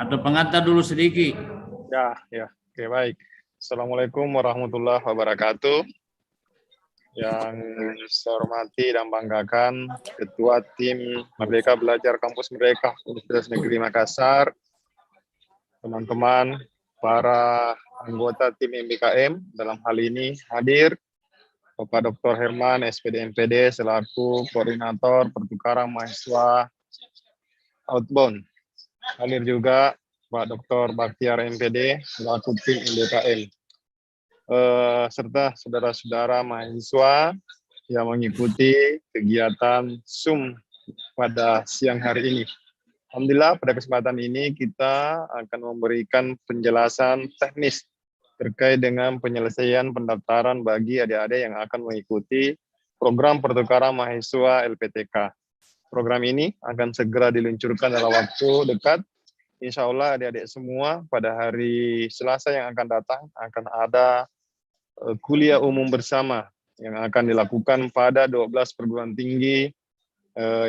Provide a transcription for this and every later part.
Atau pengantar dulu sedikit. Ya. Oke, baik. Assalamualaikum warahmatullahi wabarakatuh. Yang saya hormati dan banggakan Ketua Tim Merdeka Belajar Kampus Merdeka Universitas Negeri Makassar, teman-teman, para anggota tim MBKM dalam hal ini hadir Bapak Dr. Herman, SPD MPD, selaku Koordinator Pertukaran Mahasiswa Outbound. Hadir juga Pak Dr. Baktiar MPD, selaku tim MBKM. Serta saudara-saudara mahasiswa yang mengikuti kegiatan Zoom pada siang hari ini. Alhamdulillah pada kesempatan ini kita akan memberikan penjelasan teknis terkait dengan penyelesaian pendaftaran bagi adik-adik yang akan mengikuti program pertukaran mahasiswa LPTK. Program ini akan segera diluncurkan dalam waktu dekat. Insya Allah adik-adik semua pada hari Selasa yang akan datang akan ada kuliah umum bersama yang akan dilakukan pada 12 perguruan tinggi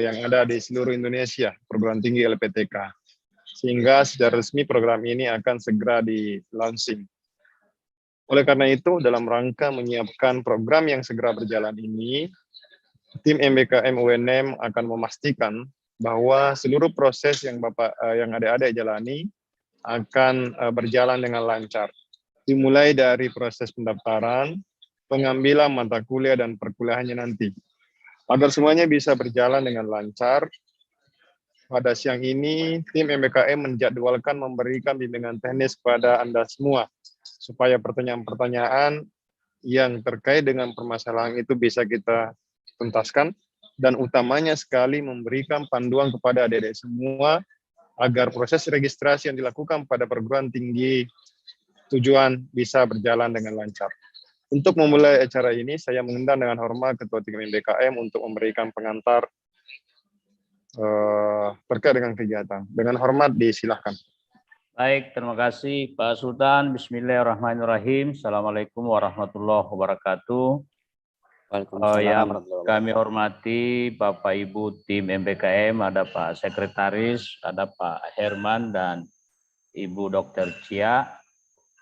yang ada di seluruh Indonesia, perguruan tinggi LPTK. Sehingga secara resmi program ini akan segera di-launching. Oleh karena itu, dalam rangka menyiapkan program yang segera berjalan ini, tim MBKM UNM akan memastikan bahwa seluruh proses yang adik-adik jalani akan berjalan dengan lancar. Dimulai dari proses pendaftaran, pengambilan mata kuliah dan perkuliahannya nanti. Agar semuanya bisa berjalan dengan lancar, pada siang ini tim MBKM menjadwalkan memberikan bimbingan teknis kepada Anda semua, supaya pertanyaan-pertanyaan yang terkait dengan permasalahan itu bisa kita tuntaskan, dan utamanya sekali memberikan panduan kepada adik-adik semua, agar proses registrasi yang dilakukan pada perguruan tinggi tujuan bisa berjalan dengan lancar. Untuk memulai acara ini, saya mengundang dengan hormat Ketua Tim MBKM untuk memberikan pengantar terkait dengan kegiatan. Dengan hormat, disilahkan. Baik, terima kasih Pak Sultan. Bismillahirrahmanirrahim. Assalamualaikum warahmatullahi wabarakatuh. Yang kami hormati Bapak Ibu Tim MBKM, ada Pak Sekretaris, ada Pak Herman dan Ibu Dr. Cia.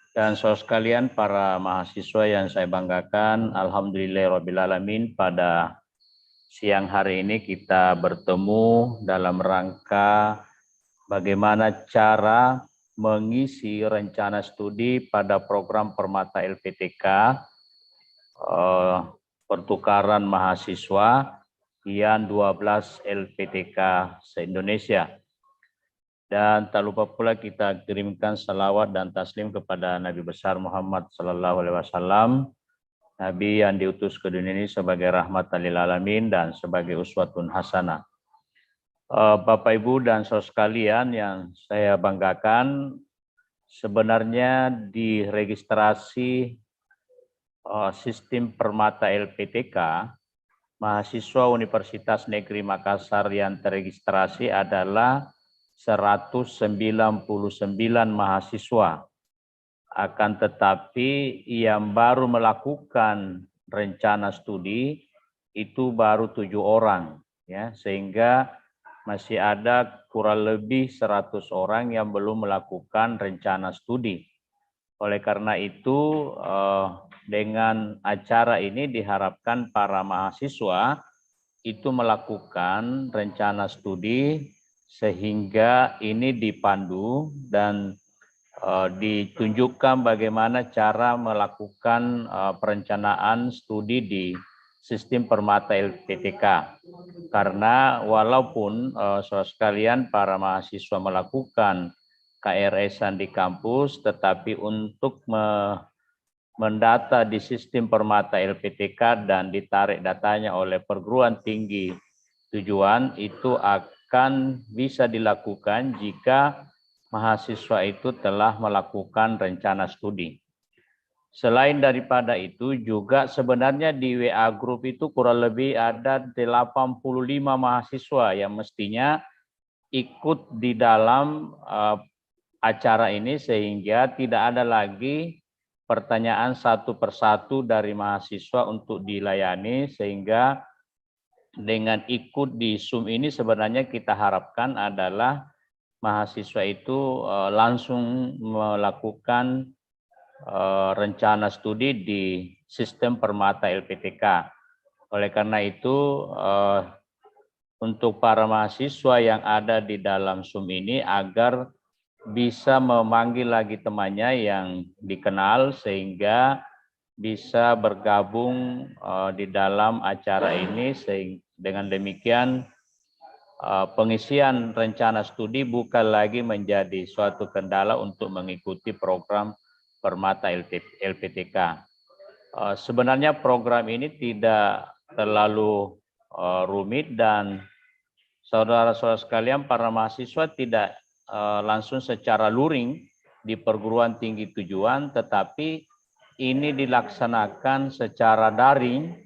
Dan saudara sekalian, para mahasiswa yang saya banggakan, alhamdulillahirrabbilalamin, pada siang hari ini kita bertemu dalam rangka bagaimana cara mengisi rencana studi pada program Permata LPTK, pertukaran mahasiswa yang 12 LPTK se-Indonesia. Dan tak lupa pula kita kirimkan salawat dan taslim kepada Nabi besar Muhammad SAW, Nabi yang diutus ke dunia ini sebagai rahmatan lil alamin dan sebagai uswatun hasanah. Bapak Ibu dan saudara sekalian yang saya banggakan, sebenarnya di registrasi sistem Permata LPTK, mahasiswa Universitas Negeri Makassar yang terregistrasi adalah 199 mahasiswa. Akan tetapi yang baru melakukan rencana studi itu baru 7 orang, ya, sehingga masih ada kurang lebih 100 orang yang belum melakukan rencana studi. Oleh karena itu, dengan acara ini diharapkan para mahasiswa itu melakukan rencana studi, sehingga ini dipandu dan ditunjukkan bagaimana cara melakukan perencanaan studi di sistem Permata LPTK. Karena walaupun saudara sekalian para mahasiswa melakukan KRS-an di kampus, tetapi untuk mendata di sistem Permata LPTK dan ditarik datanya oleh perguruan tinggi tujuan itu akan bisa dilakukan jika mahasiswa itu telah melakukan rencana studi. Selain daripada itu juga sebenarnya di WA Group itu kurang lebih ada 85 mahasiswa yang mestinya ikut di dalam acara ini, sehingga tidak ada lagi pertanyaan satu persatu dari mahasiswa untuk dilayani, sehingga dengan ikut di Zoom ini sebenarnya kita harapkan adalah mahasiswa itu langsung melakukan rencana studi di sistem Permata LPTK. Oleh karena itu, untuk para mahasiswa yang ada di dalam Zoom ini agar bisa memanggil lagi temannya yang dikenal sehingga bisa bergabung di dalam acara ini, dengan demikian pengisian rencana studi bukan lagi menjadi suatu kendala untuk mengikuti program Permata LPTK. Sebenarnya program ini tidak terlalu rumit dan saudara-saudara sekalian, para mahasiswa tidak langsung secara luring di perguruan tinggi tujuan, tetapi ini dilaksanakan secara daring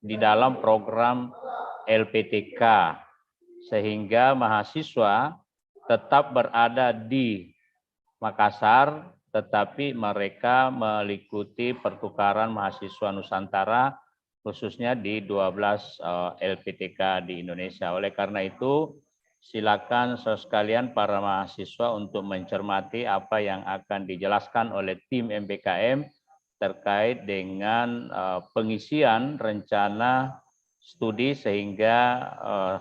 di dalam program LPTK, sehingga mahasiswa tetap berada di Makassar, tetapi mereka mengikuti pertukaran mahasiswa Nusantara, khususnya di 12 LPTK di Indonesia. Oleh karena itu, silakan saudara sekalian para mahasiswa untuk mencermati apa yang akan dijelaskan oleh tim MBKM terkait dengan pengisian rencana studi sehingga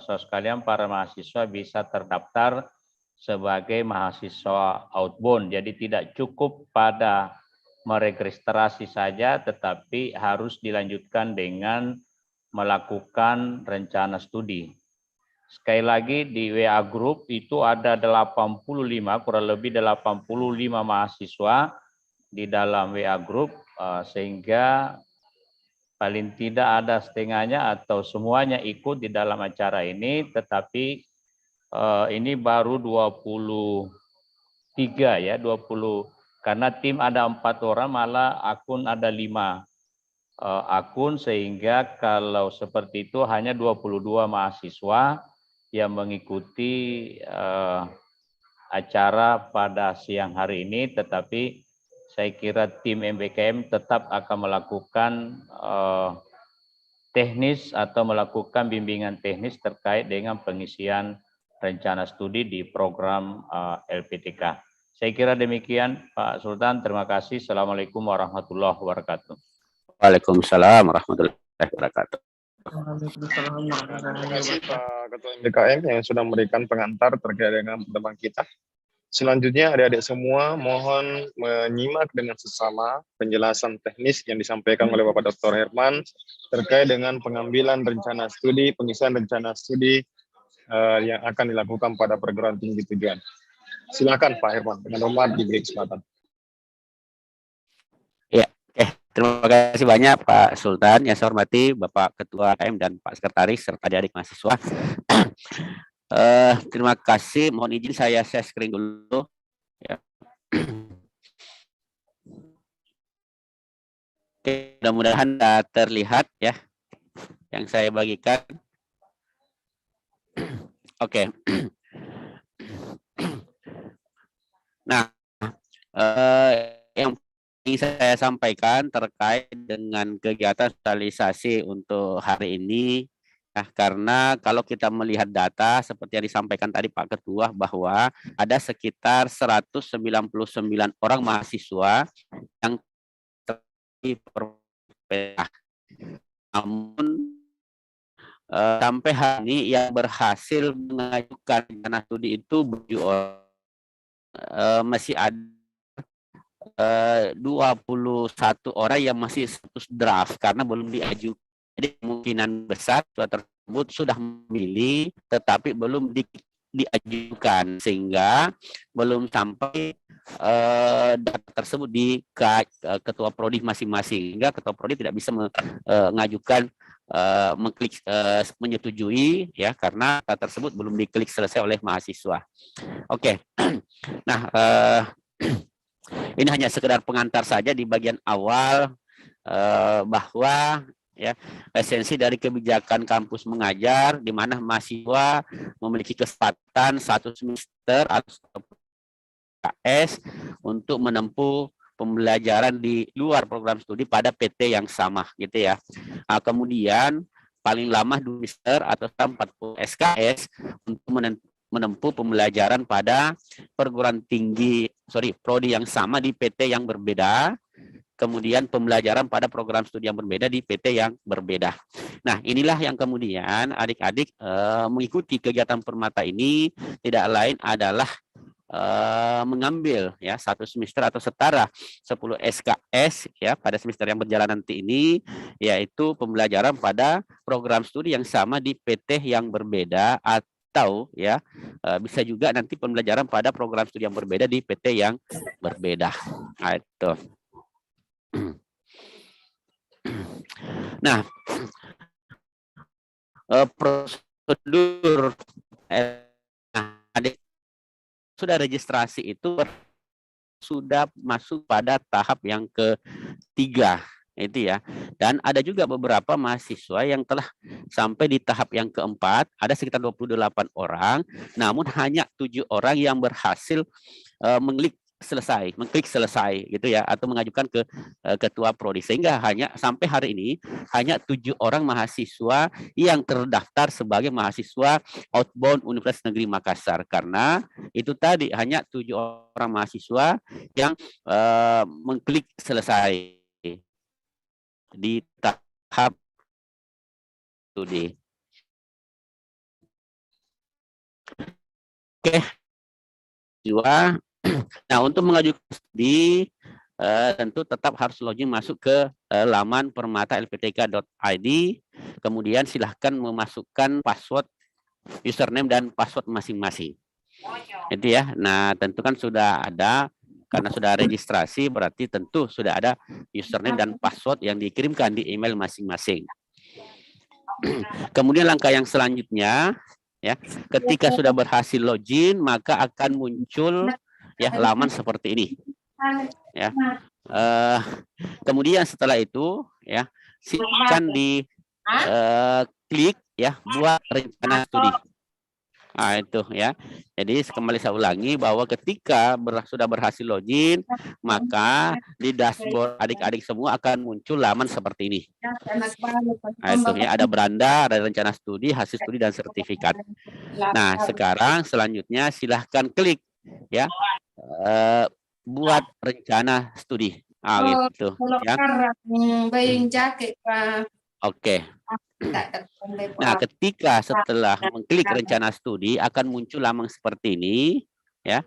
saudara sekalian para mahasiswa bisa terdaftar sebagai mahasiswa outbound. Jadi tidak cukup pada meregistrasi saja, tetapi harus dilanjutkan dengan melakukan rencana studi. Sekali lagi di WA Group itu ada 85, kurang lebih 85 mahasiswa di dalam WA Group, sehingga paling tidak ada setengahnya atau semuanya ikut di dalam acara ini, tetapi ini baru 23 ya, 20, karena tim ada 4 orang, malah akun ada 5 akun, sehingga kalau seperti itu hanya 22 mahasiswa yang mengikuti acara pada siang hari ini, tetapi saya kira tim MBKM tetap akan melakukan teknis atau melakukan bimbingan teknis terkait dengan pengisian rencana studi di program LPTK. Saya kira demikian, Pak Sultan. Terima kasih. Assalamualaikum warahmatullahi wabarakatuh. Waalaikumsalam warahmatullahi wabarakatuh. Terima kasih Pak Ketua MBKM yang sudah memberikan pengantar terkait dengan pertemuan kita. Selanjutnya adik-adik semua mohon menyimak dengan sesama penjelasan teknis yang disampaikan oleh Bapak Dr. Herman terkait dengan pengambilan rencana studi, pengisian rencana studi yang akan dilakukan pada perguruan tinggi tujuan. Silakan Pak Herman, dengan hormat diberi kesempatan. Ya, terima kasih banyak Pak Sultan. Yang saya hormati Bapak Ketua KM dan Pak Sekretaris serta adik-adik mahasiswa. Terima kasih. Mohon izin saya share screen dulu. Ya. Oke, mudah-mudahan terlihat ya yang saya bagikan. Oke. Nah, yang ingin saya sampaikan terkait dengan kegiatan sosialisasi untuk hari ini, nah, karena kalau kita melihat data seperti yang disampaikan tadi Pak Ketua bahwa ada sekitar 199 orang mahasiswa yang namun sampai hari ini yang berhasil mengajukan rencana studi itu masih ada 21 orang yang masih status draft karena belum diajukan. Jadi kemungkinan besar tersebut sudah memilih tetapi belum diajukan sehingga belum sampai data tersebut di ketua prodi masing-masing, hingga ketua prodi tidak bisa mengajukan mengklik menyetujui ya karena data tersebut belum diklik selesai oleh mahasiswa. Oke. Nah, ini hanya sekedar pengantar saja di bagian awal bahwa ya esensi dari kebijakan kampus mengajar di mana mahasiswa memiliki kesempatan 1 semester atau KS untuk menempuh pembelajaran di luar program studi pada PT yang sama gitu ya. Nah, kemudian paling lama 2 semester atau 40 SKS untuk menempuh pembelajaran pada perguruan tinggi, prodi yang sama di PT yang berbeda, kemudian pembelajaran pada program studi yang berbeda di PT yang berbeda. Nah, inilah yang kemudian adik-adik mengikuti kegiatan Permata ini tidak lain adalah mengambil ya 1 semester atau setara 10 SKS ya pada semester yang berjalan nanti ini, yaitu pembelajaran pada program studi yang sama di PT yang berbeda, atau ya bisa juga nanti pembelajaran pada program studi yang berbeda di PT yang berbeda. Nah, itu. Nah, prosedur adik sudah registrasi itu sudah masuk pada tahap yang ketiga itu ya, dan ada juga beberapa mahasiswa yang telah sampai di tahap yang keempat, ada sekitar 28 orang, namun hanya 7 orang yang berhasil mengklik selesai gitu ya, atau mengajukan ke ketua prodi, sehingga hanya sampai hari ini hanya 7 orang mahasiswa yang terdaftar sebagai mahasiswa outbound Universitas Negeri Makassar, karena itu tadi hanya 7 orang mahasiswa yang mengklik selesai di tahap studi. Oke, juga. Nah, untuk mengajukan studi tentu tetap harus login masuk ke laman permata.lptk.id, kemudian silahkan memasukkan password, username dan password masing-masing. Itu ya. Nah, tentu kan sudah ada, karena sudah registrasi berarti tentu sudah ada username dan password yang dikirimkan di email masing-masing. Kemudian langkah yang selanjutnya ya, ketika sudah berhasil login maka akan muncul ya laman seperti ini ya. Kemudian setelah itu ya silakan di klik ya buat rencana studi. Nah, itu ya. Jadi kembali saya ulangi bahwa ketika sudah berhasil login, maka di dashboard adik-adik semua akan muncul laman seperti ini. Nah, itu ya, ada beranda, ada rencana studi, hasil studi dan sertifikat. Nah, sekarang selanjutnya silahkan klik ya buat rencana studi. Ah, gitu ya. Oke. Nah, ketika setelah mengklik rencana studi akan muncul laman seperti ini ya.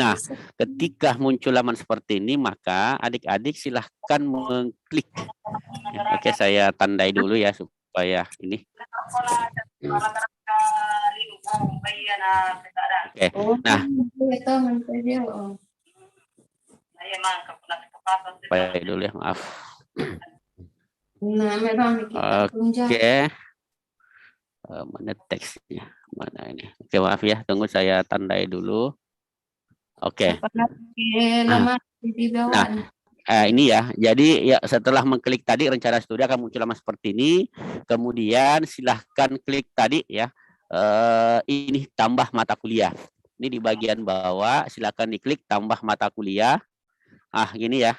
Nah, ketika muncul laman seperti ini maka adik-adik silahkan mengklik. Oke, saya tandai dulu ya supaya ini. Oke. Nah, baik dulu ya, maaf. Oke. Mana teksnya? Mana ini? Oke, maaf ya, tunggu saya tandai dulu. Oke. Nah, ini ya. Jadi ya setelah mengklik tadi rencana studi akan muncul laman seperti ini. Kemudian silahkan klik tadi ya. Ini tambah mata kuliah. Ini di bagian bawah, silahkan diklik tambah mata kuliah. Gini ya.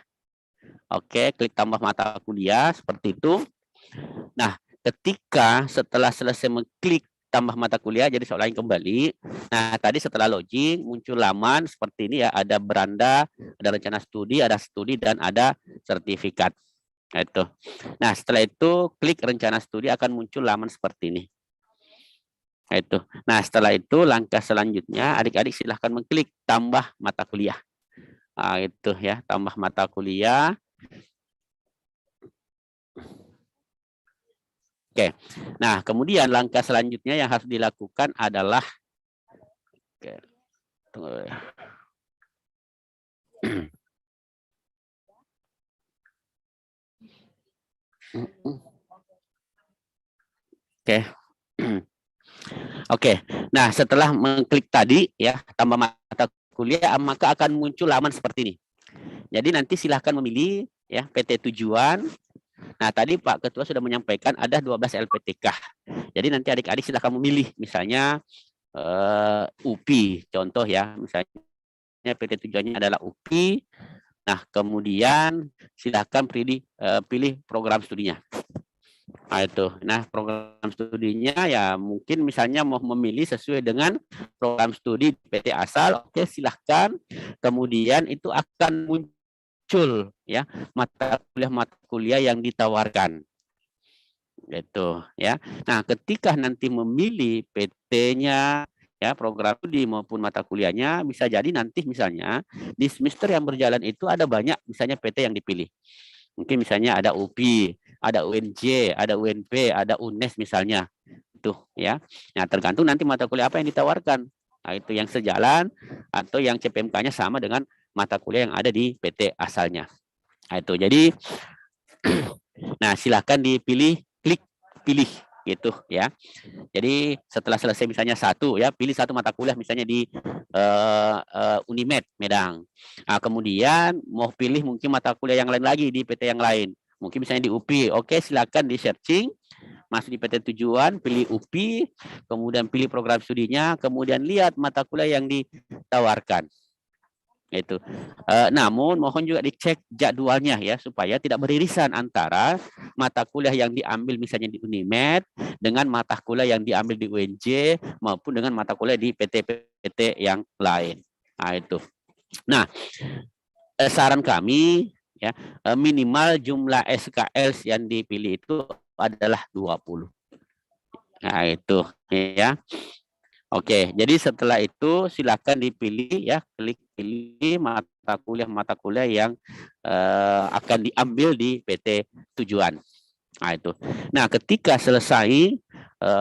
Oke, klik tambah mata kuliah seperti itu. Nah, ketika setelah selesai mengklik tambah mata kuliah, jadi saya ulangi kembali. Nah, tadi setelah login muncul laman seperti ini ya, ada beranda, ada rencana studi, dan ada sertifikat. Nah, itu. Nah, setelah itu klik rencana studi akan muncul laman seperti ini. Nah, itu. Nah, setelah itu langkah selanjutnya adik-adik silahkan mengklik tambah mata kuliah. Nah, itu ya, tambah mata kuliah. Oke. Nah, kemudian langkah selanjutnya yang harus dilakukan adalah tunggu ya. Oke. Oke. Nah, setelah mengklik tadi ya, tambah mata kuliah, maka akan muncul laman seperti ini. Jadi nanti silahkan memilih ya PT tujuan. Nah, tadi Pak Ketua sudah menyampaikan ada 12 LPTK. Jadi nanti adik-adik silahkan memilih, misalnya UPI, contoh ya, misalnya PT tujuannya adalah UPI. Nah, kemudian silahkan pilih program studinya. Nah, itu. Nah, program studinya ya mungkin misalnya mau memilih sesuai dengan program studi PT asal, oke silahkan. Kemudian itu akan muncul ya mata kuliah yang ditawarkan. Gitu ya. Nah, ketika nanti memilih PT-nya ya program studi maupun mata kuliahnya bisa jadi nanti misalnya di semester yang berjalan itu ada banyak misalnya PT yang dipilih. Mungkin misalnya ada UPI, ada UNJ, ada UNP, ada UNES misalnya. Tuh ya. Nah, tergantung nanti mata kuliah apa yang ditawarkan. Nah, itu yang sejalan atau yang CPMK-nya sama dengan mata kuliah yang ada di PT asalnya. Nah, itu. Jadi nah, silahkan dipilih, klik pilih gitu ya. Jadi setelah selesai misalnya satu ya, pilih satu mata kuliah misalnya di Unimed Medang. Nah, kemudian mau pilih mungkin mata kuliah yang lain lagi di PT yang lain. Mungkin misalnya di UPI. Oke, silakan di searching, masuk di PT tujuan, pilih UPI, kemudian pilih program studinya, kemudian lihat mata kuliah yang ditawarkan. Itu. Namun mohon juga dicek jadwalnya ya supaya tidak beririsan antara mata kuliah yang diambil misalnya di Unimed dengan mata kuliah yang diambil di UNJ maupun dengan mata kuliah di PT-PT yang lain. Nah, itu. Nah, saran kami ya minimal jumlah SKS yang dipilih itu adalah 20. Nah, itu ya. Oke, jadi setelah itu silakan dipilih ya, klik pilih mata kuliah yang akan diambil di PT tujuan. Nah, itu. Nah, ketika selesai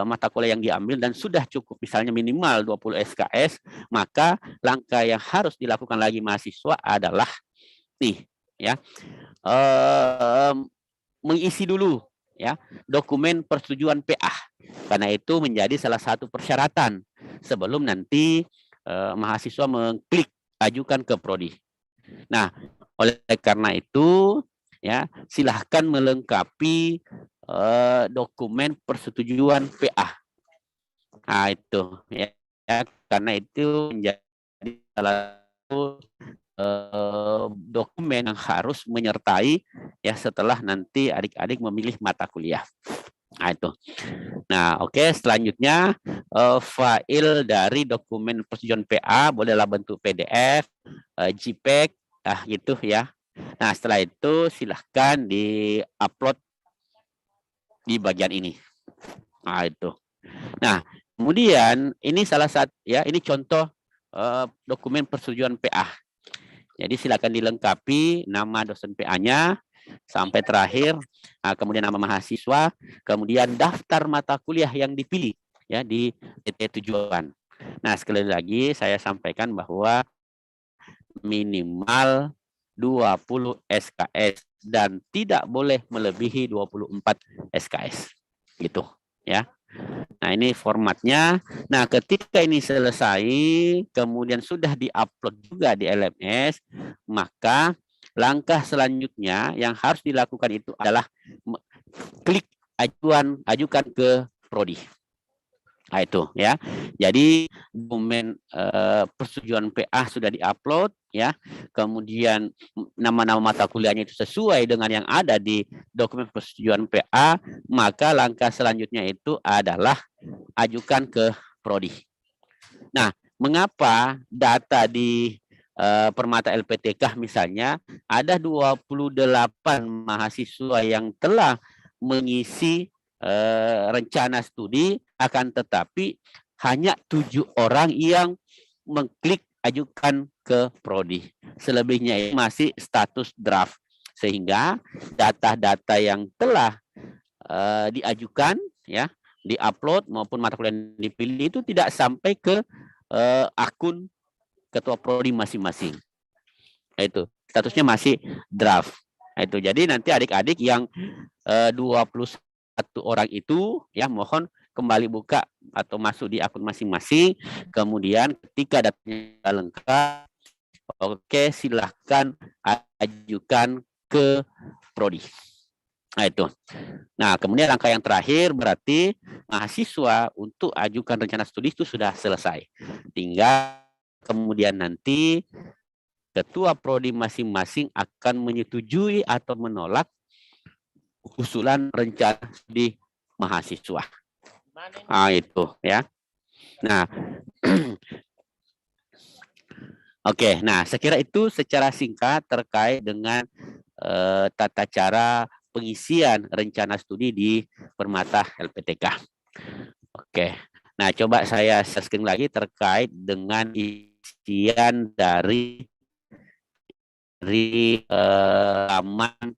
mata kuliah yang diambil dan sudah cukup misalnya minimal 20 SKS, maka langkah yang harus dilakukan lagi mahasiswa adalah nih ya, mengisi dulu ya dokumen persetujuan PA. Karena itu menjadi salah satu persyaratan sebelum nanti mahasiswa mengklik ajukan ke prodi. Nah, oleh karena itu ya silahkan melengkapi dokumen persetujuan PA. Nah, itu ya, karena itu menjadi salah satu dokumen yang harus menyertai ya setelah nanti adik-adik memilih mata kuliah. Nah, itu. Nah, oke, selanjutnya file dari dokumen persetujuan PA bolehlah bentuk PDF, JPEG, gitu ya. Nah, setelah itu silahkan di-upload di bagian ini. Nah, itu. Nah, kemudian ini salah satu ya, ini contoh dokumen persetujuan PA. Jadi silakan dilengkapi nama dosen PA-nya sampai terakhir, kemudian nama mahasiswa, kemudian daftar mata kuliah yang dipilih ya di PT tujuan. Nah, sekali lagi saya sampaikan bahwa minimal 20 SKS dan tidak boleh melebihi 24 SKS. Gitu ya. Nah, ini formatnya. Nah, ketika ini selesai, kemudian sudah diupload juga di LMS, maka langkah selanjutnya yang harus dilakukan itu adalah klik ajukan ke prodi. Nah, itu ya. Jadi dokumen persetujuan PA sudah diupload ya. Kemudian nama-nama mata kuliahnya itu sesuai dengan yang ada di dokumen persetujuan PA, maka langkah selanjutnya itu adalah ajukan ke prodi. Nah, mengapa data di Permata LPTK misalnya ada 28 mahasiswa yang telah mengisi rencana studi, akan tetapi hanya 7 orang yang mengklik ajukan ke prodi. Selebihnya ini masih status draft. Sehingga data-data yang telah diajukan ya, diupload maupun mata kuliah yang dipilih itu tidak sampai ke akun ketua prodi masing-masing. Itu statusnya masih draft. Itu jadi nanti adik-adik yang 21 orang itu ya mohon kembali buka atau masuk di akun masing-masing. Kemudian ketika datanya lengkap, oke silahkan ajukan ke prodi. Nah, itu. Nah, kemudian langkah yang terakhir berarti mahasiswa untuk ajukan rencana studi itu sudah selesai. Tinggal kemudian nanti ketua prodi masing-masing akan menyetujui atau menolak usulan rencana studi mahasiswa. Itu ya. Nah, oke. Nah, saya kira itu secara singkat terkait dengan tata cara pengisian rencana studi di Permata LPTK. Oke. Nah, coba saya share lagi terkait dengan isian dari laman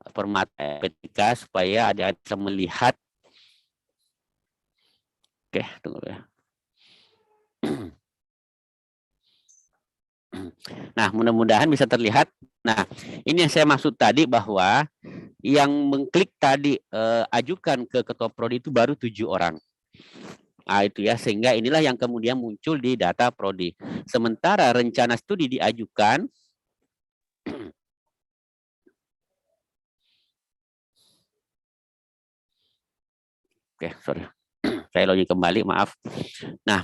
Permata LPTK supaya adik-adik bisa melihat. Oke, tunggu ya. Nah, mudah-mudahan bisa terlihat. Nah, ini yang saya maksud tadi bahwa yang mengklik tadi ajukan ke ketua prodi itu baru 7 orang. Nah, itu ya, sehingga inilah yang kemudian muncul di data prodi. Sementara rencana studi diajukan oke, sorry. Saya login kembali, maaf. Nah,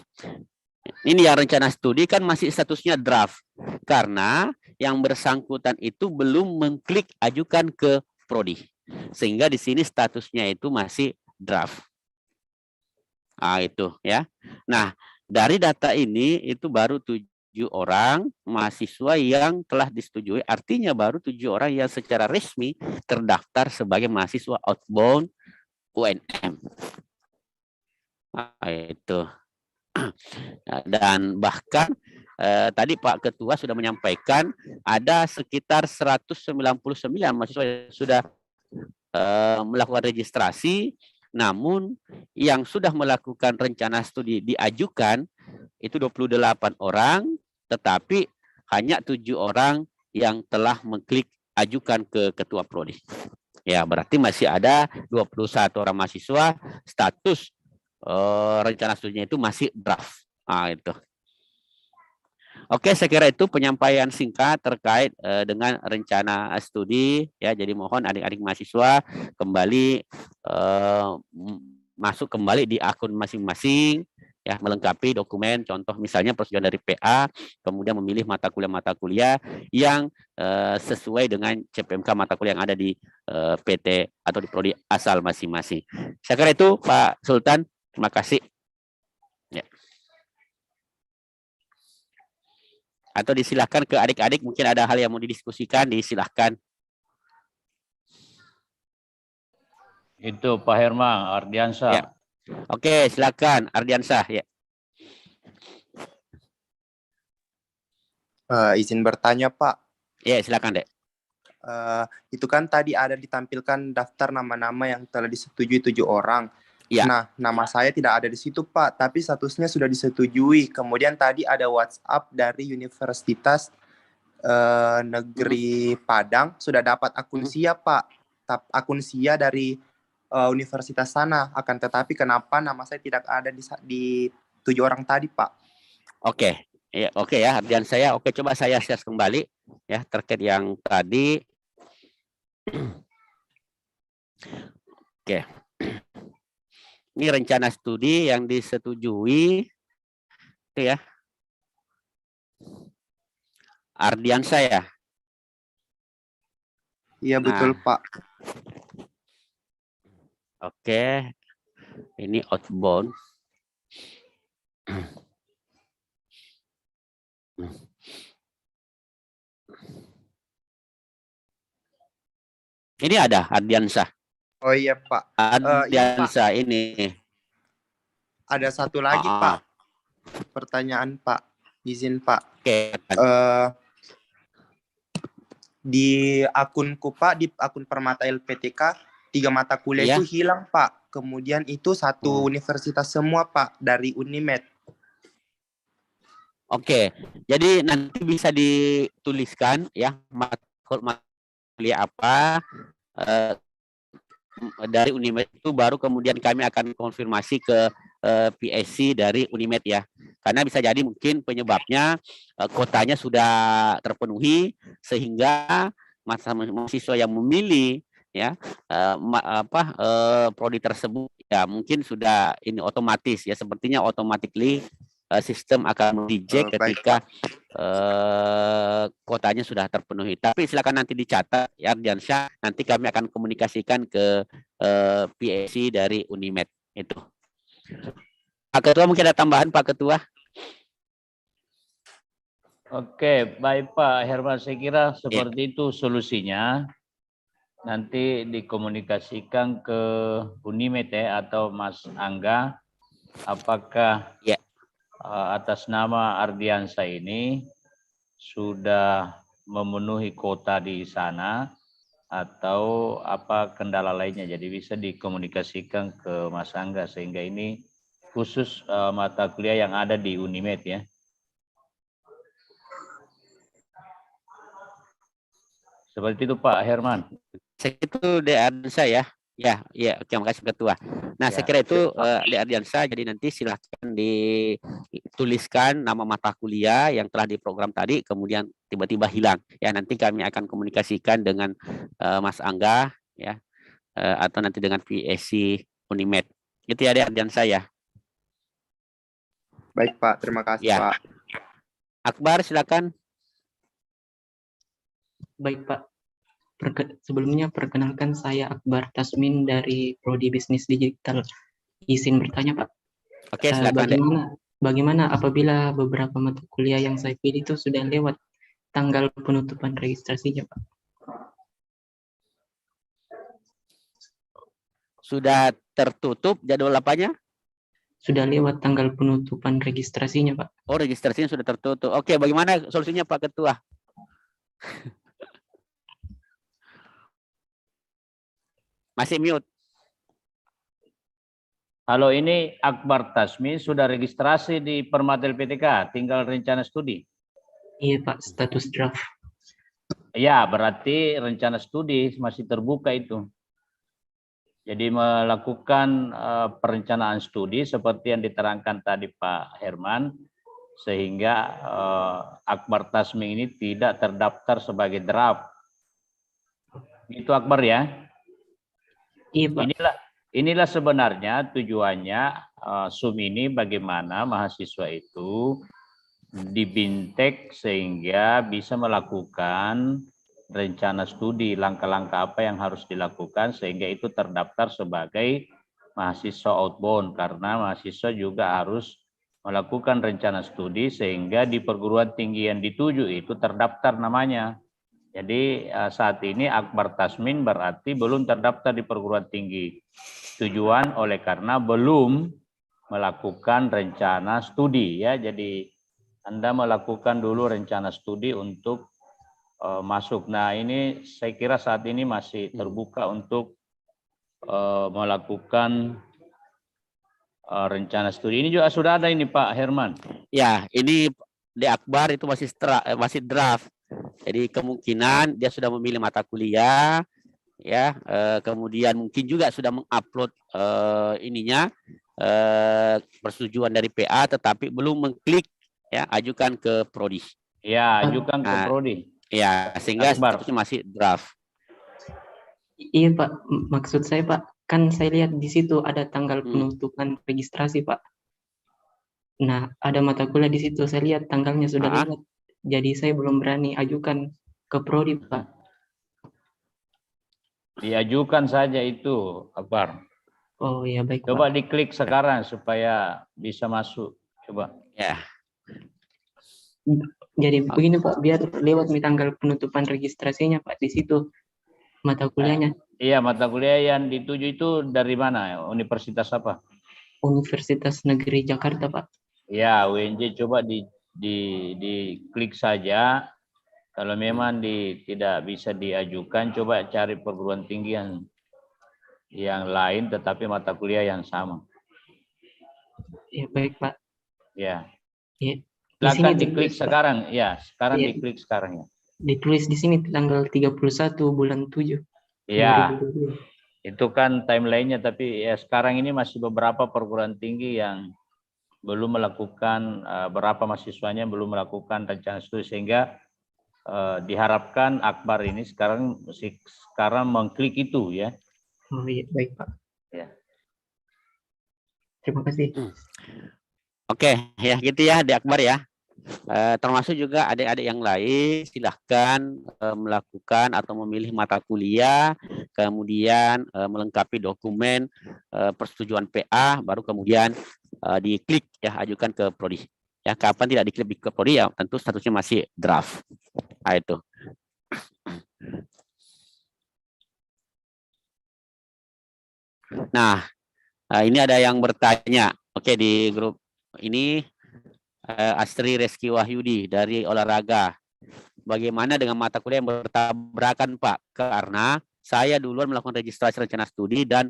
ini yang rencana studi kan masih statusnya draft. Karena yang bersangkutan itu belum mengklik ajukan ke prodi. Sehingga di sini statusnya itu masih draft. Nah, itu ya. Nah, dari data ini itu baru 7 orang mahasiswa yang telah disetujui. Artinya baru 7 orang yang secara resmi terdaftar sebagai mahasiswa outbound UNM. Nah, itu. Dan bahkan tadi Pak Ketua sudah menyampaikan ada sekitar 199 mahasiswa yang sudah melakukan registrasi, namun yang sudah melakukan rencana studi diajukan itu 28 orang, tetapi hanya 7 orang yang telah mengklik ajukan ke Ketua Prodi. Ya, berarti masih ada 21 orang mahasiswa status rencana studinya itu masih draft. Nah, itu. Oke, saya kira itu penyampaian singkat terkait dengan rencana studi ya. Jadi mohon adik-adik mahasiswa kembali masuk kembali di akun masing-masing ya, melengkapi dokumen contoh misalnya persetujuan dari PA, kemudian memilih mata kuliah yang sesuai dengan CPMK mata kuliah yang ada di PT atau di prodi asal masing-masing. Saya kira itu Pak Sultan. Terima kasih. Ya. Atau disilahkan ke adik-adik, mungkin ada hal yang mau didiskusikan, disilahkan. Itu Pak Herma Ardiansyah. Ya. Oke, silakan Ardiansyah. Ya. Izin bertanya, Pak. Ya, silakan, Dek. Itu kan tadi ada ditampilkan daftar nama-nama yang telah disetujui 7 orang. Ya. Nah, nama saya tidak ada di situ, Pak, tapi statusnya sudah disetujui. Kemudian tadi ada WhatsApp dari Universitas Negeri Padang, sudah dapat akun SIA, Pak. Akun SIA dari universitas sana. Akan tetapi kenapa nama saya tidak ada di 7 orang tadi, Pak? Oke. Ya, oke ya, dan saya coba saya share kembali ya terkait yang tadi. Oke. Ini rencana studi yang disetujui itu ya. Ardiansyah ya. Iya, betul, Pak. Oke. Ini outbound. Ini ada Ardiansyah. Oh iya, Pak. Ardiansyah ini. Ada satu lagi, Pak. Pertanyaan, Pak. Izin, Pak. Oke. Di akunku, Pak, di akun Permata LPTK, 3 mata kuliah itu hilang, Pak. Kemudian itu satu universitas semua, Pak, dari Unimed. Oke. Jadi nanti bisa dituliskan ya mata kuliah apa dari Unimed itu, baru kemudian kami akan konfirmasi ke PSC dari Unimed ya. Karena bisa jadi mungkin penyebabnya kotanya sudah terpenuhi sehingga mahasiswa yang memilih ya prodi tersebut ya mungkin sudah ini otomatis ya, sepertinya automatically sistem akan reject ketika kuotanya sudah terpenuhi. Tapi silakan nanti dicatat ya Ardiansyah, nanti kami akan komunikasikan ke PSC dari Unimed itu. Pak Ketua, mungkin ada tambahan Pak Ketua? Oke, baik Pak Herman, saya kira seperti itu solusinya. Nanti dikomunikasikan ke Unimed ya, atau Mas Angga, apakah atas nama Ardiansyah ini sudah memenuhi kuota di sana atau apa kendala lainnya. Jadi bisa dikomunikasikan ke Mas Angga, sehingga ini khusus mata kuliah yang ada di Unimed ya. Seperti itu Pak Herman. Itu Ardiansyah ya. Ya, terima kasih Ketua. Nah, saya kira itu Ardiansyah, jadi nanti silahkan dituliskan nama mata kuliah yang telah diprogram tadi, kemudian tiba-tiba hilang. Ya, nanti kami akan komunikasikan dengan Mas Angga ya, atau nanti dengan PSC Unimed. Itu ya Ardiansyah ya. Baik Pak, terima kasih Ya. Pak. Akbar, silakan. Baik Pak, sebelumnya perkenalkan saya Akbar Tasmin dari Prodi Bisnis Digital. Izin bertanya Pak. Oke, silakan. Bagaimana apabila beberapa mata kuliah yang saya pilih itu sudah lewat tanggal penutupan registrasinya Pak? Sudah tertutup jadwal apanya? Sudah lewat tanggal penutupan registrasinya Pak. Oh, registrasinya sudah tertutup. Oke, bagaimana solusinya Pak Ketua? Masih mute. Halo, ini Akbar Tasmin, sudah registrasi di Permata LPTK, tinggal rencana studi. Iya Pak, status draft. Ya, berarti rencana studi masih terbuka itu. Jadi melakukan perencanaan studi seperti yang diterangkan tadi Pak Herman, sehingga Akbar Tasmin ini tidak terdaftar sebagai draft. Itu Akbar ya? Iya Pak. Inilah sebenarnya tujuannya SUM ini, bagaimana mahasiswa itu dibintek sehingga bisa melakukan rencana studi, langkah-langkah apa yang harus dilakukan sehingga itu terdaftar sebagai mahasiswa outbound, karena mahasiswa juga harus melakukan rencana studi sehingga di perguruan tinggi yang dituju itu terdaftar namanya. Jadi saat ini Akbar Tasmin berarti belum terdaftar di perguruan tinggi. Tujuan oleh karena belum melakukan rencana studi ya. Jadi Anda melakukan dulu rencana studi untuk masuk. Nah, ini saya kira saat ini masih terbuka untuk melakukan rencana studi. Ini juga sudah ada ini Pak Herman. Ya, ini di Akbar itu masih draft. Jadi kemungkinan dia sudah memilih mata kuliah, ya. Kemudian mungkin juga sudah mengupload persetujuan dari PA, tetapi belum mengklik ya ajukan ke Prodi. Ya, ajukan ke Prodi. Ya, sehingga statusnya masih draft. Iya Pak, maksud saya Pak, kan saya lihat di situ ada tanggal penutupan registrasi Pak. Nah, ada mata kuliah di situ, saya lihat tanggalnya sudah lewat. Jadi saya belum berani ajukan ke Prodi Pak. Diajukan saja itu, Akbar. Oh ya baik. Coba Pak. diklik sekarang supaya bisa masuk. Coba. Ya. Jadi begini Pak, biar lewat nih tanggal penutupan registrasinya Pak, di situ mata kuliahnya. Iya, mata kuliah yang dituju itu dari mana? Universitas apa? Universitas Negeri Jakarta Pak. Ya, UNJ, coba diklik saja. Kalau memang tidak bisa diajukan, coba cari perguruan tinggi yang lain tetapi mata kuliah yang sama. Ya baik Pak. Ya. Ya. Silakan diklik sekarang. Ya, sekarang ya. Diklik sekarang ya. Ditulis di sini tanggal 31 bulan 7. Iya. Itu kan timelinenya, tapi ya sekarang ini masih beberapa perguruan tinggi yang belum melakukan, berapa mahasiswanya belum melakukan rencana studi, sehingga diharapkan Akbar ini sekarang mengklik itu ya. Oh iya, baik Pak. Ya. Terima kasih. Oke, ya gitu ya di Akbar ya. Termasuk juga adik-adik yang lain silahkan melakukan atau memilih mata kuliah, kemudian melengkapi dokumen persetujuan PA, baru kemudian diklik ya, ajukan ke prodi. Ya, kapan tidak diklik ke prodi ya tentu statusnya masih draft. Nah, itu. Nah, ini ada yang bertanya. Oke, di grup ini Astri Reski Wahyudi dari olahraga. Bagaimana dengan mata kuliah yang bertabrakan, Pak? Karena saya duluan melakukan registrasi rencana studi dan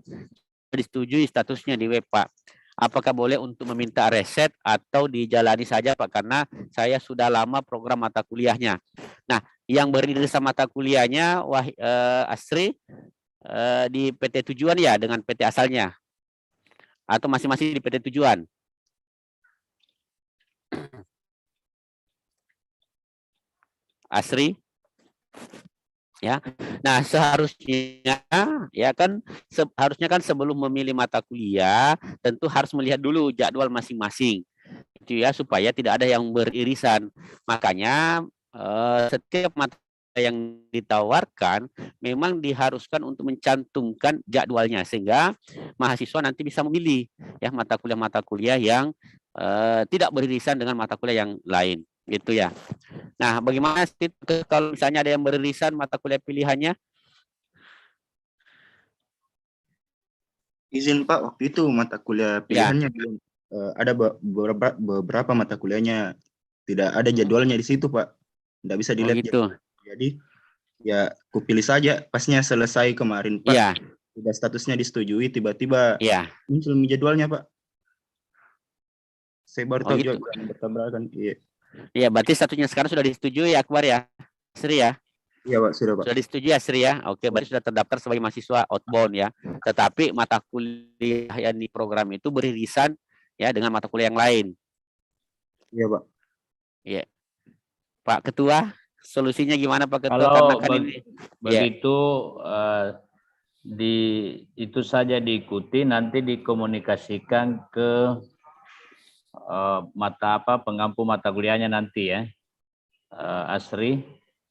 disetujui statusnya di web, Pak. Apakah boleh untuk meminta reset atau dijalani saja, Pak? Karena saya sudah lama program mata kuliahnya. Nah, yang beririsan mata kuliahnya, Astri, di PT Tujuan ya dengan PT asalnya? Atau masing-masing di PT Tujuan? Asri? Ya. Nah, seharusnya ya kan harusnya kan sebelum memilih mata kuliah tentu harus melihat dulu jadwal masing-masing. Itu ya, supaya tidak ada yang beririsan. Makanya setiap mata yang ditawarkan memang diharuskan untuk mencantumkan jadwalnya sehingga mahasiswa nanti bisa memilih ya mata kuliah yang tidak beririsan dengan mata kuliah yang lain, gitu ya. Nah, bagaimana kalau misalnya ada yang beririsan mata kuliah pilihannya? Izin Pak, waktu itu mata kuliah pilihannya belum ada beberapa mata kuliahnya tidak ada jadwalnya di situ, Pak. Tidak bisa dilihat. Gitu. Jadi ya kupilih saja. Pasnya selesai kemarin, Pak. Iya. Sudah statusnya disetujui, tiba-tiba muncul jadwalnya, Pak. Saya baru tahu juga bertabrakan. Iya. Iya, berarti statusnya sekarang sudah disetujui ya, Akbar ya, Sri ya? Iya, Pak, sudah, Pak. Sudah disetujui ya, Sri ya? Oke, berarti sudah terdaftar sebagai mahasiswa outbound ya. Tetapi mata kuliah yang di program itu beririsan ya dengan mata kuliah yang lain. Iya, Pak. Iya. Pak Ketua, solusinya gimana Pak Ketua? Kalau karena kan begitu itu saja diikuti, nanti dikomunikasikan ke pengampu mata kuliahnya nanti ya, Asri,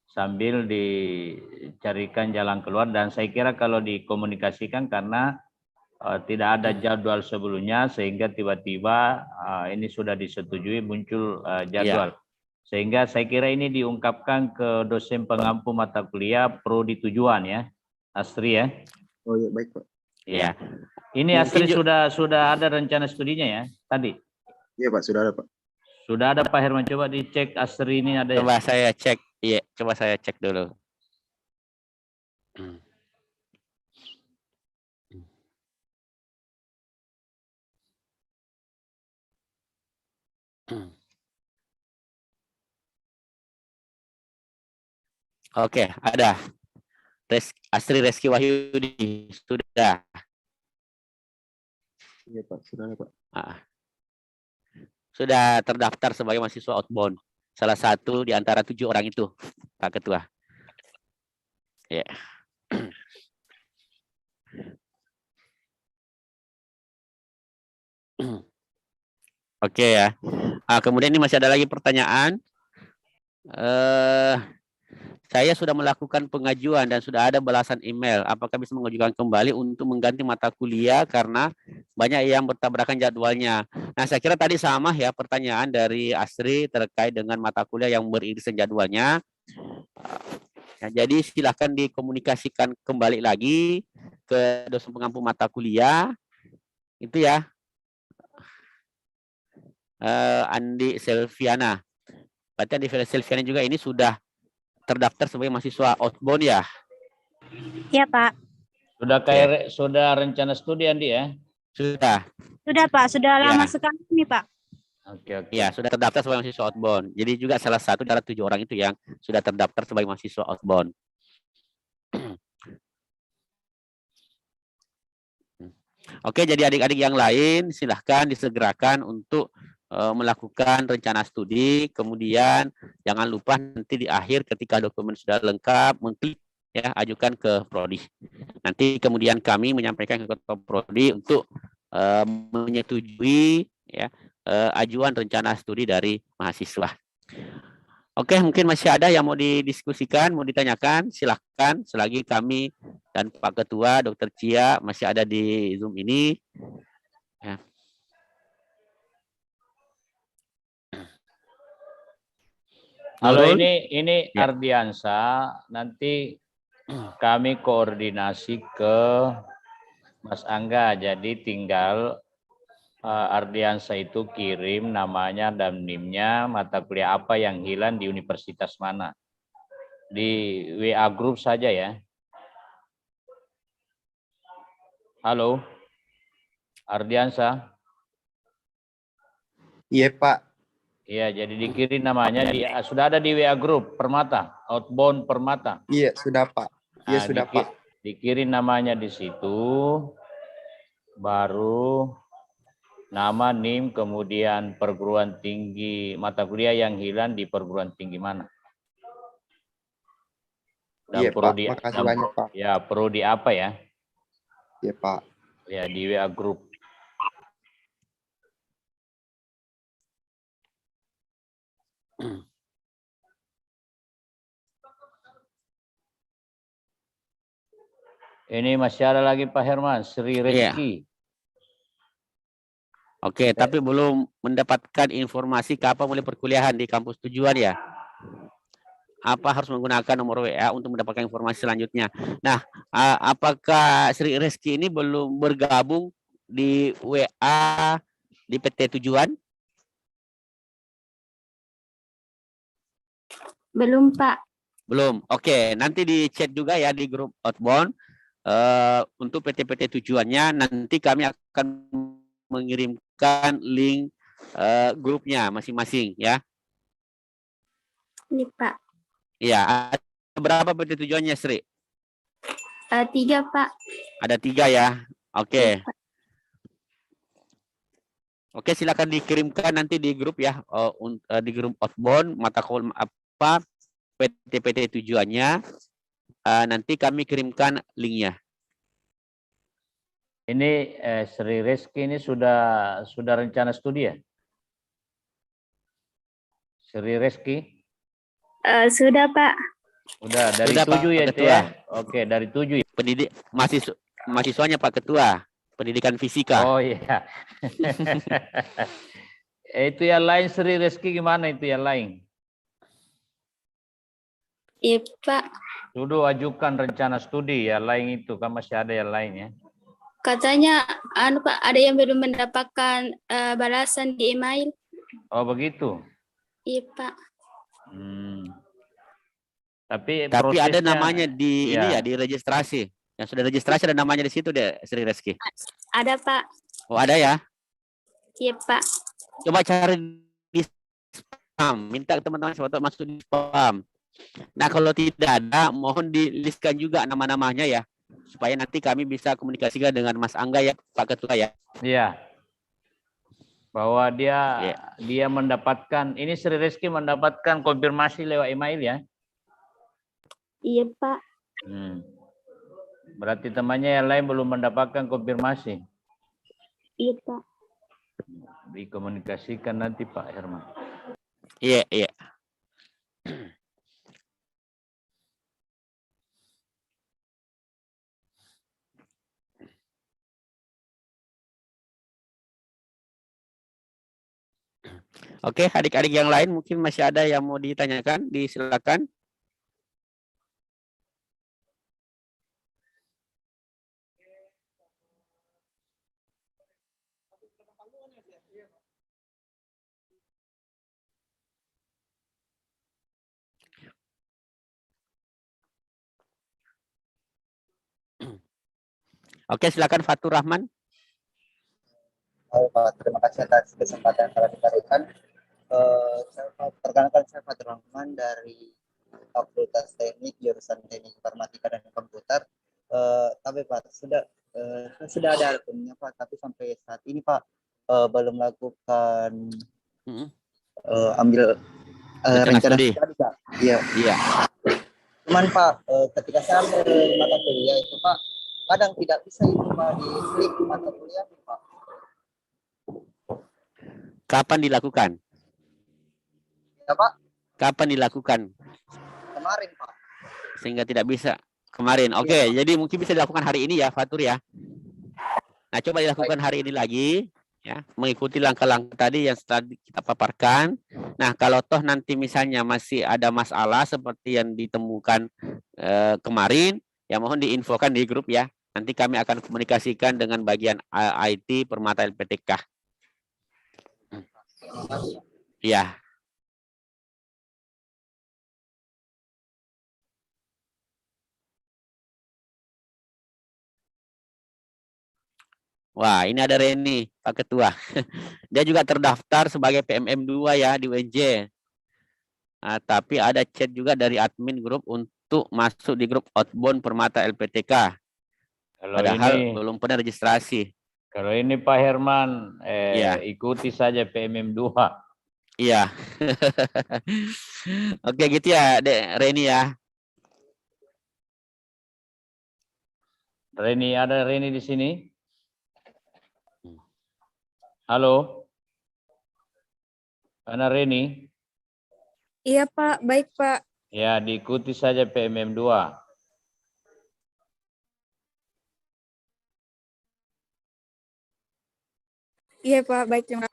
sambil dicarikan jalan keluar. Dan saya kira kalau dikomunikasikan karena tidak ada jadwal sebelumnya sehingga tiba-tiba ini sudah disetujui muncul jadwal. Sehingga saya kira ini diungkapkan ke dosen pengampu mata kuliah prodi tujuan ya, Asri ya. Oh ya, baik Pak. Ya. Ini Asri sudah ada rencana studinya ya tadi? Iya Pak, sudah ada Pak. Sudah ada Pak Herman, coba dicek Asri ini ada. Coba saya cek, iya, coba saya cek dulu. Oke, ada. Astri Reski Wahyudi sudah. Iya Pak, sudah ada Pak. Sudah terdaftar sebagai mahasiswa outbound. Salah satu di antara 7 orang itu, Pak Ketua. Ya. Oke ya. Kemudian ini masih ada lagi pertanyaan. Saya sudah melakukan pengajuan dan sudah ada balasan email. Apakah bisa mengajukan kembali untuk mengganti mata kuliah karena banyak yang bertabrakan jadwalnya? Nah, saya kira tadi sama ya pertanyaan dari Asri terkait dengan mata kuliah yang beririsan jadwalnya. Jadi silakan dikomunikasikan kembali lagi ke dosen pengampu mata kuliah. Itu ya. Andi Selviana. Berarti Andi Selviana juga ini sudah terdaftar sebagai mahasiswa outbound ya? Iya Pak. Sudah rencana studi Andi ya? Sudah Pak, sudah lama sekali nih Pak. Oke. Ya, sudah terdaftar sebagai mahasiswa outbound. Jadi juga salah satu dari 7 orang itu yang sudah terdaftar sebagai mahasiswa outbound. Oke, jadi adik-adik yang lain silahkan disegerakan untuk melakukan rencana studi, kemudian jangan lupa nanti di akhir ketika dokumen sudah lengkap, mengklik ya, ajukan ke prodi. Nanti kemudian kami menyampaikan ke ketua prodi untuk menyetujui ya ajuan rencana studi dari mahasiswa. Oke, mungkin masih ada yang mau didiskusikan, mau ditanyakan, silahkan. Selagi kami dan Pak Ketua, Dr. Cia masih ada di Zoom ini. Ya. Halo, Nurul? ini Ya. Ardiansa. Nanti kami koordinasi ke Mas Angga. Jadi tinggal Ardiansa itu kirim namanya dan NIM-nya, mata kuliah apa yang hilang di universitas mana. Di WA group saja ya. Halo, Ardiansa. Iya, Pak. Iya, jadi dikirim namanya sudah ada di WA group Permata, outbound Permata. Iya, sudah, Pak. Iya, Nah, sudah, Pak. dikirim namanya di situ, baru nama, NIM, kemudian perguruan tinggi, mata kuliah yang hilang di perguruan tinggi mana. Dan Iya, Pak. Makasih banyak, Pak. Ya, prodi apa ya? Iya, Pak. Ya, di WA group. Ini masih ada lagi Pak Herman, Sri Rizky. Oke, tapi belum mendapatkan informasi kapan mulai perkuliahan di kampus tujuan ya. Apa harus menggunakan nomor WA untuk mendapatkan informasi selanjutnya. Nah, apakah Sri Rizky ini belum bergabung di WA di PT Tujuan? Belum, Pak. Belum. Oke, nanti di chat juga ya di grup outbound. Untuk PT-PT tujuannya nanti kami akan mengirimkan link grupnya masing-masing ya. Ini, Pak. Iya, ada berapa PT tujuannya, Sri? 3, Pak. Ada 3 ya. Oke. Oke, silakan dikirimkan nanti di grup ya, di grup outbound mata kuliah apa PT-PT tujuannya. Nanti kami kirimkan linknya. Ini Sri Rizky ini sudah rencana studi ya? Sri Rizky? Sudah, Pak. Udah dari Sudah, 7 Pak ya, Ketua. Oke, dari 7 ya. Mahasiswanya Pak Ketua, pendidikan fisika. Oh iya. Itu yang lain Sri Rizky gimana itu yang lain? Iya, Pak. Sudah ajukan rencana studi ya lain itu kan masih ada yang lain ya. Katanya Pak, ada yang belum mendapatkan balasan di email. Oh begitu. Iya, Pak. Tapi ada namanya di ini ya, ya, di registrasi. Yang sudah registrasi ada namanya di situ deh, Sri Rizky. Ada, Pak. Oh, ada ya? Iya, Pak. Coba cari di spam, minta ke teman-teman untuk masuk di spam. Nah, kalau tidak ada, mohon di-listkan juga nama-namanya ya, supaya nanti kami bisa komunikasikan dengan Mas Angga ya, Pak Ketua ya. Iya. Bahwa dia mendapatkan, ini Sri Rizky mendapatkan konfirmasi lewat email ya. Iya, Pak. Berarti temannya yang lain belum mendapatkan konfirmasi. Iya, Pak. Dikomunikasikan nanti Pak Herman. Iya, iya. Oke, adik-adik yang lain mungkin masih ada yang mau ditanyakan, disilakan. Oke, silakan Fatur Rahman. Pak, terima kasih atas kesempatan yang telah diberikan. Perkenalkan saya Fatur Rahman dari Fakultas Teknik jurusan Teknik Informatika dan Komputer. Tapi Pak sudah ada akunnya Pak, tapi sampai saat ini Pak belum melakukan ambil rencana studi Pak. Iya. Cuman Pak, ketika saya ambil mata kuliah itu Pak, kadang tidak bisa itu Pak di klik mata kuliah Pak. Kapan dilakukan? Ya, Pak. Kapan dilakukan? Kemarin, Pak. Sehingga tidak bisa kemarin. Oke, jadi mungkin bisa dilakukan hari ini ya, Fatur ya. Nah, coba dilakukan hari ini lagi, ya, mengikuti langkah-langkah tadi yang setelah kita paparkan. Nah, kalau toh nanti misalnya masih ada masalah seperti yang ditemukan kemarin, ya mohon diinfokan di grup ya. Nanti kami akan komunikasikan dengan bagian IT Permata LPTK. Ya. Wah, ini ada Reni, Pak Ketua. Dia juga terdaftar sebagai PMM 2 ya di UNJ. Nah, tapi ada chat juga dari admin grup untuk masuk di grup outbound Permata LPTK. Padahal belum pernah registrasi. Kalau ini Pak Herman, Ya. ikuti saja PMM 2. Iya. Oke gitu ya, Dek Reni ya. Reni, ada Reni di sini? Halo? Mana Reni? Iya Pak, baik Pak. Ya, diikuti saja PMM 2. Iya Pak, baik terima kasih.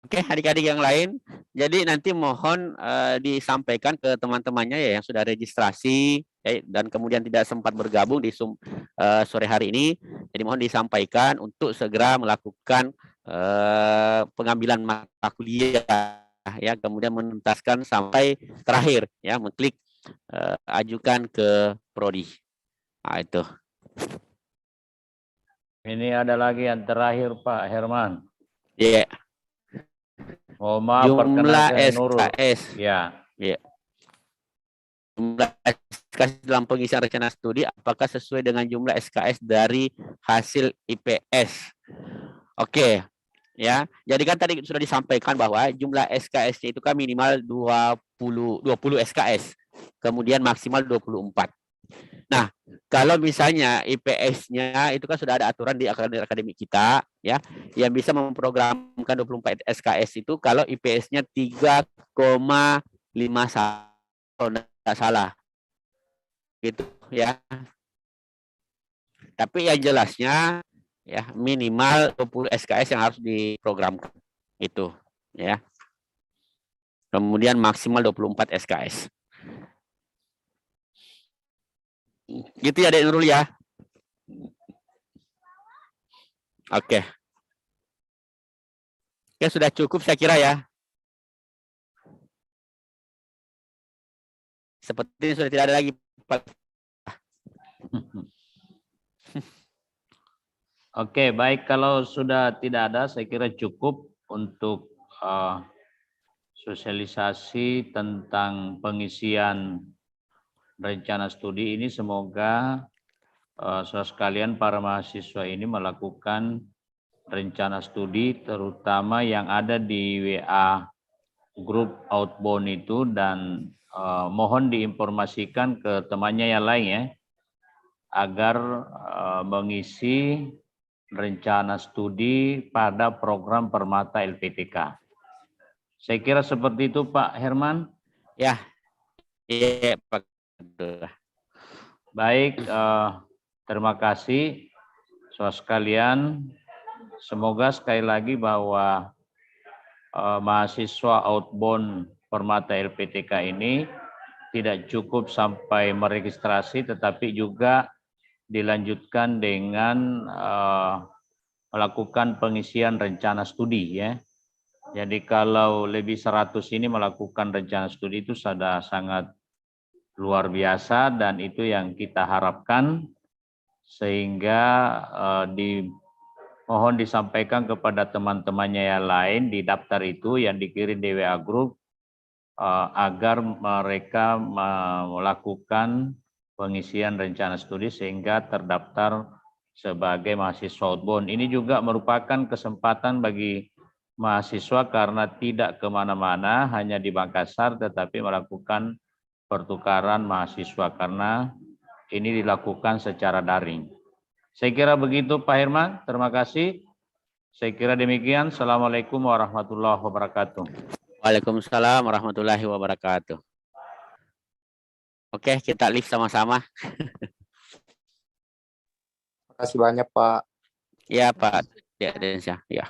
Oke, adik-adik yang lain. Jadi nanti mohon disampaikan ke teman-temannya ya yang sudah registrasi dan kemudian tidak sempat bergabung di sore hari ini. Jadi mohon disampaikan untuk segera melakukan pengambilan mata kuliah ya, kemudian menuntaskan sampai terakhir ya, mengklik ajukan ke prodi. Nah, itu. Ini ada lagi yang terakhir Pak Herman. Iya. Oh, maaf, jumlah Nurul. SKS. Ya. Ya. Jumlah SKS dalam pengisian rencana studi apakah sesuai dengan jumlah SKS dari hasil IPS? Oke. Ya. Jadi kan tadi sudah disampaikan bahwa jumlah SKS-nya itu kan minimal 20 SKS. Kemudian maksimal 24. Nah, kalau misalnya IPS-nya itu kan sudah ada aturan di akademik kita ya, yang bisa memprogramkan 24 SKS itu kalau IPS-nya 3,51 kalau tidak salah. Gitu ya. Tapi yang jelasnya ya minimal 20 SKS yang harus diprogramkan itu ya. Kemudian maksimal 24 SKS. Gitu ya Dek Nurul ya. Oke. Oke, sudah cukup saya kira ya. Seperti sudah tidak ada lagi. Oke, baik, kalau sudah tidak ada saya kira cukup untuk sosialisasi tentang pengisian rencana studi ini. Semoga saudara sekalian para mahasiswa ini melakukan rencana studi terutama yang ada di WA grup outbound itu, dan mohon diinformasikan ke temannya yang lain ya agar mengisi rencana studi pada program Permata LPTK. Saya kira seperti itu Pak Herman. Ya. Iya Pak. Baik, terima kasih saudara sekalian. Semoga sekali lagi bahwa mahasiswa outbound Permata LPTK ini tidak cukup sampai meregistrasi, tetapi juga dilanjutkan dengan melakukan pengisian rencana studi ya. Jadi kalau lebih 100 ini melakukan rencana studi itu sudah sangat luar biasa, dan itu yang kita harapkan, sehingga mohon disampaikan kepada teman-temannya yang lain di daftar itu yang dikirim di WA Group agar mereka melakukan pengisian rencana studi sehingga terdaftar sebagai mahasiswa outbound. Ini juga merupakan kesempatan bagi mahasiswa karena tidak kemana-mana, hanya di Makassar, tetapi melakukan pertukaran mahasiswa karena ini dilakukan secara daring. Saya kira begitu Pak Herman, terima kasih. Saya kira demikian. Assalamualaikum warahmatullahi wabarakatuh. Waalaikumsalam warahmatullahi wabarakatuh. Oke, kita lift sama-sama. Terima kasih banyak Pak. Ya Pak. Ya, ya.